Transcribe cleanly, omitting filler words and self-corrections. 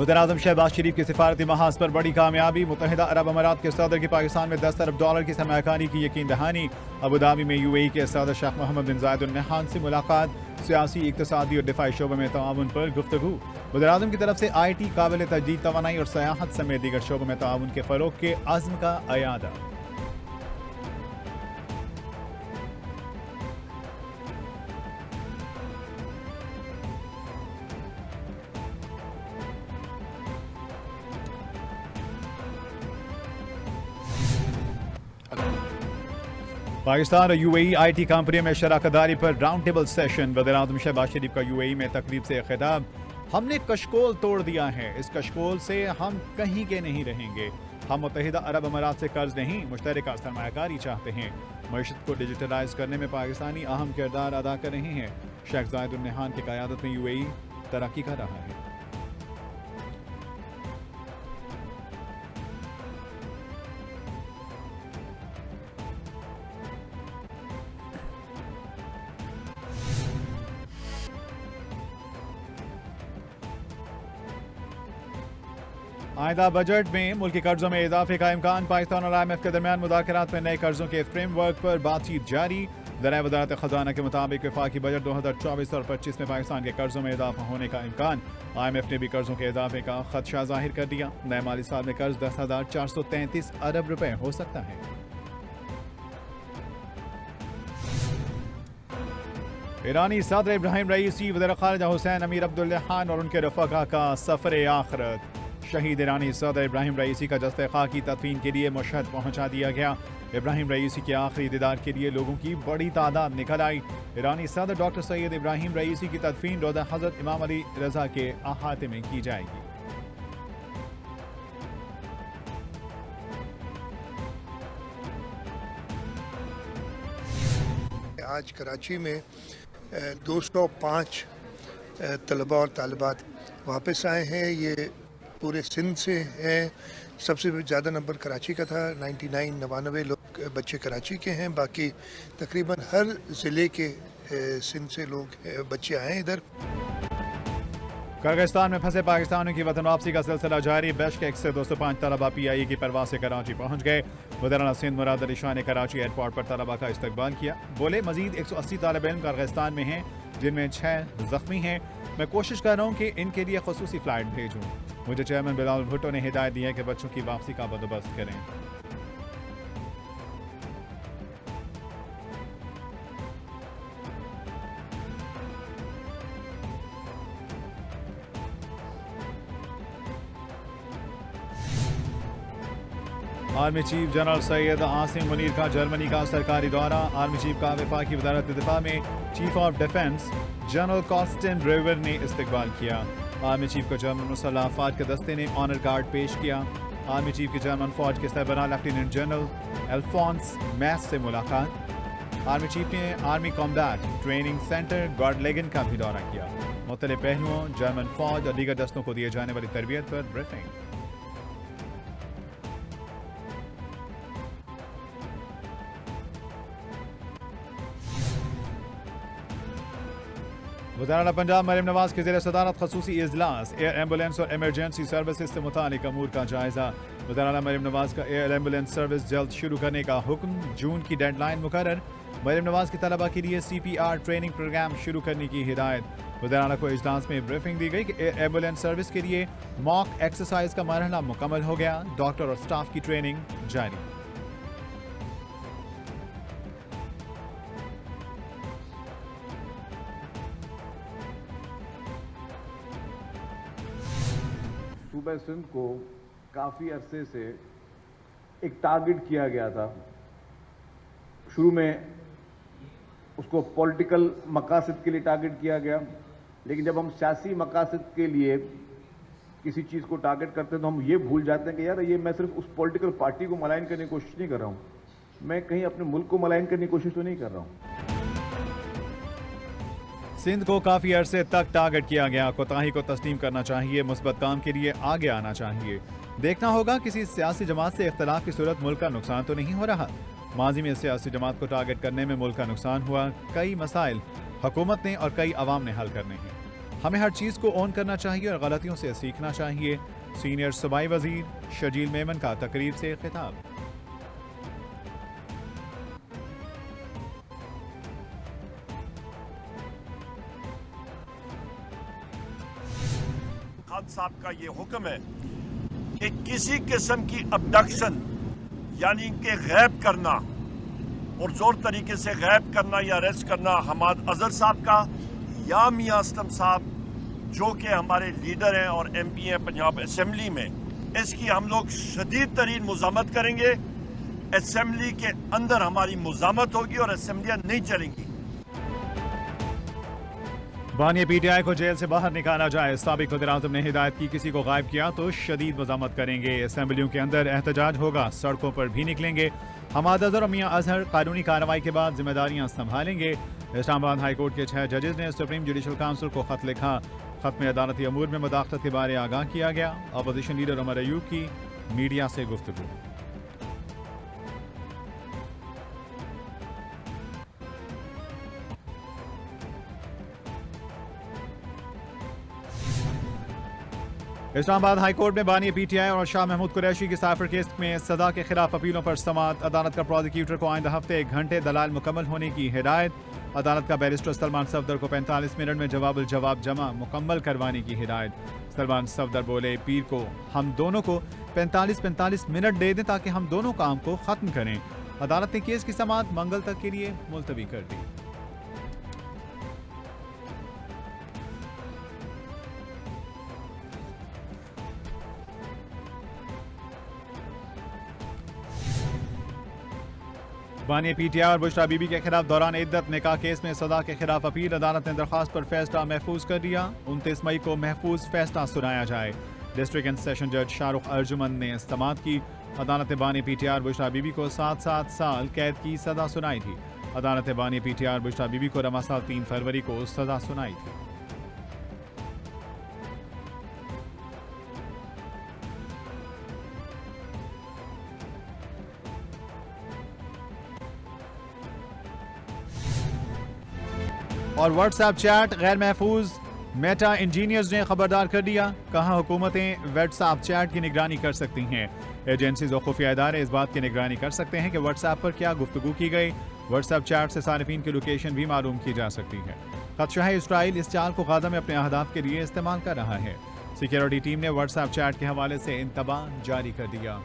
वज़ीर-ए-आज़म शहबाज शरीफ की सिफारती महाज पर बड़ी कामयाबी। मुत्तहिदा अरब अमारात के सदर की पाकिस्तान में $10 अरब की सरमायाकारी की यकीन दहानी। अबूधाबी में UAE के सदर शेख मोहम्मद बिन जायद अल नहयान से मुलाकात। सियासी, इक़्तिसादी और दिफाई शोबे में ताउन पर गुफ्तगू। वज़ीर-ए-आज़म की तरफ से IT, काबिल तजदीद तवानाई और सयाहत समेत दीगर शोबों में ताउन के फ़रोग़ के अज़्म का अयादा। पाकिस्तान और UAE IT कंपनियों में शराकतदारी पर राउंड टेबल सेशन। वज़ीर-ए-आज़म शहबाज शरीफ का UAE में तकरीब से खिताब। हमने कशकोल तोड़ दिया है, इस कशकोल से हम कहीं के नहीं रहेंगे। हम मुत्तहिदा अरब अमारात से कर्ज नहीं, मुश्तरका सरमायाकारी चाहते हैं। मईशत को डिजिटलाइज करने में पाकिस्तानी अहम किरदार अदा कर रहे हैं। शेख जायद अल नहयान की क़यादत में UAE तरक्की कर रहा है। आइंदा बजट में मुल्की कर्जों में इजाफे का इम्कान। पाकिस्तान और IMF के दरमियान मुज़ाकरात में नए कर्जों के फ्रेमवर्क पर बातचीत जारी। ज़राए वज़ारत ख़ज़ाना के मुताबिक वफ़ाक़ी बजट 2024 और 25 में पाकिस्तान के कर्जों में इजाफा होने का इम्कान। IMF ने भी कर्जों के इजाफे का खदशा जाहिर कर दिया। नए माली साल में कर्ज 10,433 अरब रुपए हो सकता है। ईरानी सदर इब्राहिम रईसी, वज़ीर ख़ारिजा हुसैन अमीर अब्दुल्लाहान और उनके रफ़क़ा का सफ़र आखिरत। शहीद ईरानी सदर इब्राहिम रईसी का जस्ते खाकी तदफीन के लिए मशहद पहुंचा दिया गया। इब्राहिम रईसी के आखिरी दीदार के लिए लोगों की बड़ी तादाद निकल आई। ईरानी सदर डॉक्टर सैयद इब्राहिम रईसी की तदफीन रोज़ा हज़रत इमाम अली रज़ा के अहाते में की जाएगी। आज कराची में 205 तलबा और तालिबात वापस आए हैं। ये पूरे सिंध से हैं। सबसे ज़्यादा नंबर कराची का था, 99 लोग बच्चे कराची के हैं। बाकी तकरीबन हर ज़िले के सिंध से लोग बच्चे आए इधर। किर्गिस्तान में फंसे पाकिस्तानियों की वतन वापसी का सिलसिला जारी। बेशकेक से 205 तलबा PIE की परवाज से कराची पहुंच गए। वज़ीर सिंध मुराद अली शाह ने कराची एयरपोर्ट पर तलबा का इस्तकबाल किया। बोले मजीद 180 तालिब इल्म किर्गिस्तान में हैं, जिनमें 6 जख्मी हैं। मैं कोशिश कर रहा हूँ कि इनके लिए खसूसी फ़्लाइट भेजूँ। मुझे चेयरमैन बिलावल भुट्टो ने हिदायत दी है कि बच्चों की वापसी का बंदोबस्त करें। Army chief general Syed Asim Munir का जर्मनी का सरकारी दौरा। आर्मी चीफ का वफाकी वज़ारत दिफा में chief of defence general Carsten Breuer ने इस्तकबाल किया। आर्मी चीफ को जर्मन मुसल्लह अफ़वाज के दस्ते ने ऑनर गार्ड पेश किया। आर्मी चीफ की जर्मन फौज के सरबराह लेफ्टिनेंट जनरल एल्फोंस मैस से मुलाकात। आर्मी चीफ ने आर्मी कॉम्बैट ट्रेनिंग सेंटर गॉडलेगन का भी दौरा किया। मुख्तलिफ पहलुओं, जर्मन फौज और दीगर दस्तों को दिए जाने वाली तरबियत पर ब्रीफिंग। वज़ीर पंजाब मरीम नवाज के ज़ेरे सदारत खसूसी इजलास। एयर एम्बुलेंस और एमरजेंसी सर्विसेज से मुतालिक अमूर का जायजा। वज़ीर मरीम नवाज का एयर एम्बुलेंस सर्विस जल्द शुरू करने का हुक्म। जून की डेडलाइन मुकर्रर। मरीम नवाज के तलबा के लिए CPR ट्रेनिंग प्रोग्राम शुरू करने की हिदायत। वज़ीर को इजलास में ब्रीफिंग दी गई कि एयर एम्बुलेंस सर्विस के लिए मॉक एक्सरसाइज का मरहला मुकम्मल हो गया। डॉक्टर और स्टाफ की ट्रेनिंग जारी। सूबा सिंध को काफ़ी अरसे से एक टारगेट किया गया था। शुरू में उसको पॉलिटिकल मकासद के लिए टारगेट किया गया, लेकिन जब हम सियासी मकासद के लिए किसी चीज़ को टारगेट करते हैं तो हम ये भूल जाते हैं कि यार ये मैं सिर्फ उस पॉलिटिकल पार्टी को मलाइन करने की कोशिश नहीं कर रहा हूँ, मैं कहीं अपने मुल्क को मलाइन करने की कोशिश तो नहीं कर रहा हूँ। सिंध को काफी अरसे तक टारगेट किया गया। कोताही को तस्लीम करना चाहिए, मुस्बत काम के लिए आगे आना चाहिए। देखना होगा किसी सियासी जमात से इख्तलाफ की सूरत मुल्क का नुकसान तो नहीं हो रहा। माजी में सियासी जमात को टारगेट करने में मुल्क का नुकसान हुआ। कई मसाइल हुकूमत ने और कई अवाम ने हल करने हैं। हमें हर चीज़ को ऑन करना चाहिए और गलतियों से सीखना चाहिए। सीनियर सूबाई वजीर शजील मेमन का तकरीब से खिताब। खान साहब का ये हुक्म है कि किसी किस्म की अबडक्शन यानी कि गैब करना और जोर तरीके से गैब करना या अरेस्ट करना हमाद अजहर साहब का या मियां असलम साहब जो कि हमारे लीडर हैं और MP हैं पंजाब असेंबली में, इसकी हम लोग शदीद तरीन मुज़ामत करेंगे। असेंबली के अंदर हमारी मुज़ामत होगी और असेंबलियां नहीं चलेंगी। बानी PTI को जेल से बाहर निकाला जाए। साबिक वज़ीर-ए-आज़म ने हिदायत की, किसी को गायब किया तो शदीद मुज़ामत करेंगे। असेंबलियों के अंदर एहतजाज होगा, सड़कों पर भी निकलेंगे। हमाद अजहर और मियां अजहर कानूनी कार्रवाई के बाद जिम्मेदारियां संभालेंगे। इस्लामाबाद हाई कोर्ट के 6 जजेस ने सुप्रीम जुडिशल काउंसिल को खत लिखा। खत में अदालती अमूर में मुदाखलत के बारे आगाह किया गया। अपोजिशन लीडर उमर अयूब की मीडिया से गुफ्तगू। इस्लामाबाद हाई कोर्ट में बानी PTI और शाह महमूद कुरैशी के साइफर केस में सजा के खिलाफ अपीलों पर समाअत। अदालत का प्रोसिक्यूटर को आइंदा हफ्ते 1 घंटे दलाल मुकम्मल होने की हिदायत। अदालत का बैरिस्टर सलमान सफदर को 45 मिनट में जवाब जमा मुकम्मल करवाने की हिदायत। सलमान सफदर बोले, पीर को हम दोनों को 45 मिनट दे दें ताकि हम दोनों काम को खत्म करें। अदालत ने केस की समाअत मंगल तक के लिए मुलतवी कर दी। बानी PTI और बुशरा बीबी के खिलाफ दौरान इद्दत निकाह केस में सजा के खिलाफ अपील। अदालत ने दरखास्त पर फैसला महफूज कर दिया। 29 मई को महफूज फैसला सुनाया जाए। डिस्ट्रिक्ट एंड सेशन जज शाहरुख अर्जुमन ने समाअत की। अदालत ने बानी PTI और बुशरा बीबी को 7 साल कैद की सजा सुनाई थी। अदालत ने बानी PTI और बुशरा बीबी को रवा साल 3 फरवरी को सजा सुनाई थी। और व्हाट्सएप चैट गैर महफूज, मेटा इंजीनियर्स ने खबरदार कर दिया। कहा हुकूमतें व्हाट्सएप चैट की निगरानी कर सकती हैं। एजेंसीज और खुफिया इदारे इस बात की निगरानी कर सकते हैं कि व्हाट्सएप पर क्या गुफ्तगू की गई। व्हाट्सएप चैट से सारिफीन की लोकेशन भी मालूम की जा सकती है। खदशाह इसराइल इस चाल को गाजा में अपने अहदाफ के लिए इस्तेमाल कर रहा है। सिक्योरिटी टीम ने व्हाट्सएप चैट के हवाले से इंतबाह जारी कर दिया।